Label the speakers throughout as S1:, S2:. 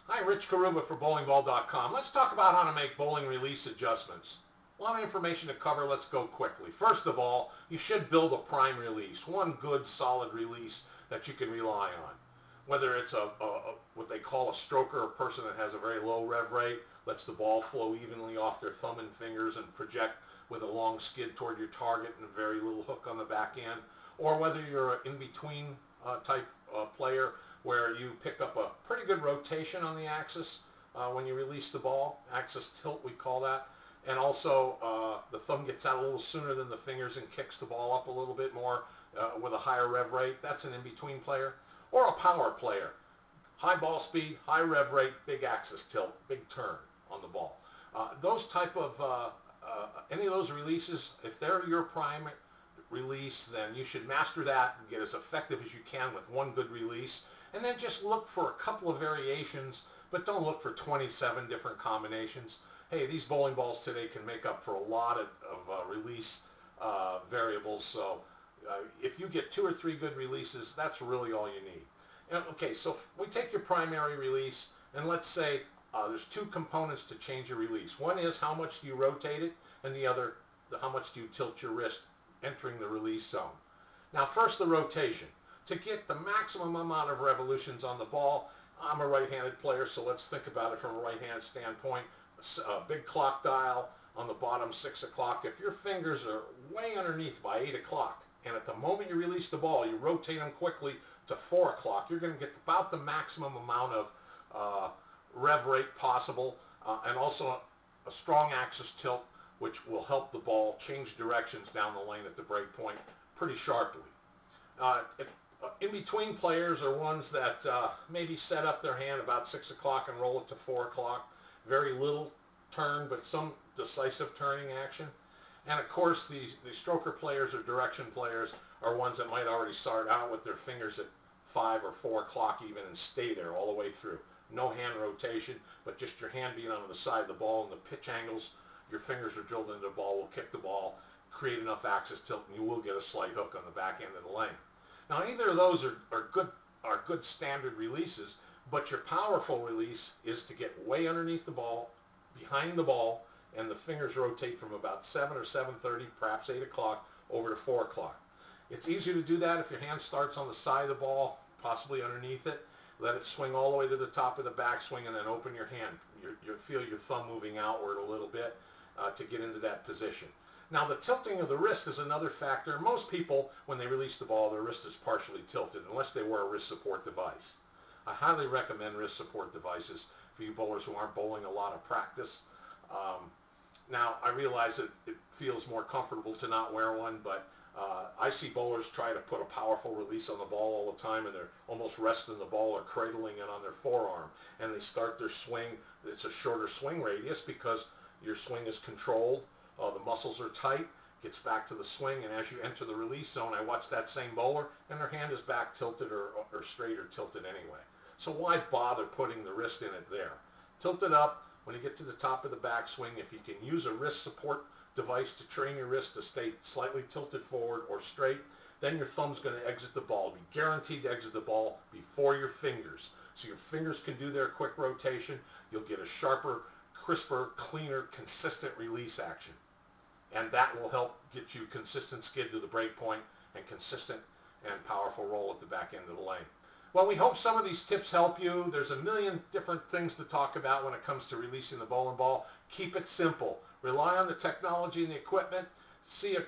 S1: Hi, Rich Carrubba for bowlingball.com. Let's talk about how to make bowling release adjustments. A lot of information to cover. Let's go quickly. First of all, you should build a prime release, one good solid release that you can rely on. Whether it's what they call a stroker, a person that has a very low rev rate, lets the ball flow evenly off their thumb and fingers and project with a long skid toward your target and a very little hook on the back end, or whether you're an in-between type player where you pick up a pretty good rotation on the axis when you release the ball, axis tilt we call that, and also the thumb gets out a little sooner than the fingers and kicks the ball up a little bit more with a higher rev rate. That's an in-between player. Or a power player, high ball speed, high rev rate, big axis tilt, big turn on the ball. Those type of, any of those releases, if they're your prime release, then you should master that and get as effective as you can with one good release. And then just look for a couple of variations, but don't look for 27 different combinations. Hey, these bowling balls today can make up for a lot of release variables. So if you get 2 or 3 good releases, that's really all you need. And, okay, so we take your primary release, and let's say there's 2 components to change your release. One is how much do you rotate it, and the other, how much do you tilt your wrist entering the release zone. Now first, the rotation. To get the maximum amount of revolutions on the ball, I'm a right-handed player, so let's think about it from a right-handed standpoint. A big clock dial on the bottom, 6 o'clock. If your fingers are way underneath by 8 o'clock, and at the moment you release the ball, you rotate them quickly to 4 o'clock, you're going to get about the maximum amount of rev rate possible, and also a strong axis tilt, which will help the ball change directions down the lane at the break point pretty sharply. In-between players are ones that maybe set up their hand about 6 o'clock and roll it to 4 o'clock. Very little turn, but some decisive turning action. And of course, the stroker players or direction players are ones that might already start out with their fingers at 5 or 4 o'clock even and stay there all the way through. No hand rotation, but just your hand being on the side of the ball, and the pitch angles your fingers are drilled into the ball will kick the ball, create enough axis tilt, and you will get a slight hook on the back end of the lane. Now either of those are good standard releases, but your powerful release is to get way underneath the ball, behind the ball, and the fingers rotate from about 7 or 7:30, perhaps 8 o'clock, over to 4 o'clock. It's easier to do that if your hand starts on the side of the ball, possibly underneath it. Let it swing all the way to the top of the backswing, and then open your hand. You'll feel your thumb moving outward a little bit to get into that position. Now the tilting of the wrist is another factor. Most people, when they release the ball, their wrist is partially tilted unless they wear a wrist support device. I highly recommend wrist support devices for you bowlers who aren't bowling a lot of practice. Now I realize that it feels more comfortable to not wear one, but I see bowlers try to put a powerful release on the ball all the time, and they're almost resting the ball or cradling it on their forearm, and they start their swing. It's a shorter swing radius because your swing is controlled. The muscles are tight, gets back to the swing, and as you enter the release zone, I watch that same bowler, and their hand is back tilted or straight or tilted anyway. So why bother putting the wrist in it there? Tilt it up. When you get to the top of the backswing, if you can use a wrist support device to train your wrist to stay slightly tilted forward or straight, then your thumb's going to exit the ball. Be guaranteed to exit the ball before your fingers. So your fingers can do their quick rotation. You'll get a sharper, crisper, cleaner, consistent release action. And that will help get you consistent skid to the break point and consistent and powerful roll at the back end of the lane. Well, we hope some of these tips help you. There's a million different things to talk about when it comes to releasing the bowling ball. Keep it simple. Rely on the technology and the equipment. See a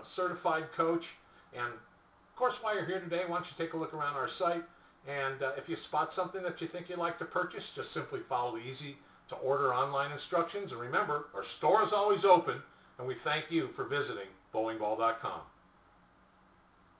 S1: certified coach. And of course, while you're here today, why don't you take a look around our site. And if you spot something that you think you'd like to purchase, just simply follow the easy to order online instructions. And remember, our store is always open, and we thank you for visiting bowlingball.com.